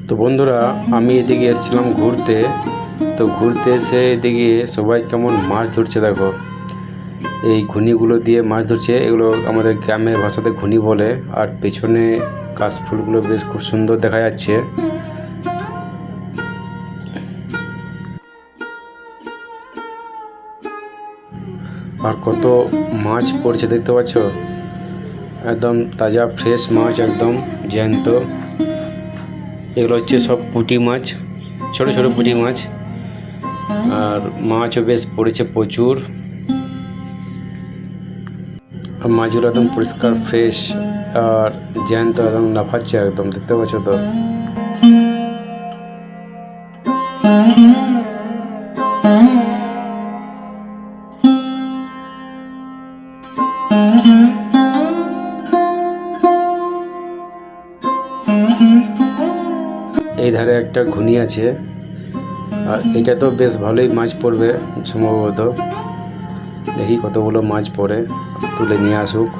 তো বন্ধুরা, আমি এদিকে এসেছিলাম ঘুরতে। তো ঘুরতে এসে এদিকে সবাই কেমন মাছ ধরছে দেখো। এই ঘুনিগুলো দিয়ে মাছ ধরছে, এগুলো আমাদের গ্রামের ভাষাতে ঘুনি বলে। আর পেছনে কাশফুলগুলো বেশ খুব সুন্দর দেখা যাচ্ছে। আর কত মাছ পড়ছে দেখতে পাচ্ছ, একদম তাজা ফ্রেশ মাছ, একদম জ্যান্ত। এগুলো হচ্ছে সব পুঁটি মাছ, ছোট ছোট পুঁটি মাছ। আর মাছও বেশ পড়েছে প্রচুর। আর মাছগুলো একদম পরিষ্কার ফ্রেশ আর জ্যান্ত, একদম লাফাচ্ছে, একদম দেখতে পাচ্ছ তো। এই ধারে একটা ঘুনি আছে, আর এটা তো বেশ ভালোই মাছ পড়বে সম্ভবত। দেখি কতগুলো মাছ পড়ে, তুলে নিয়ে আসুক।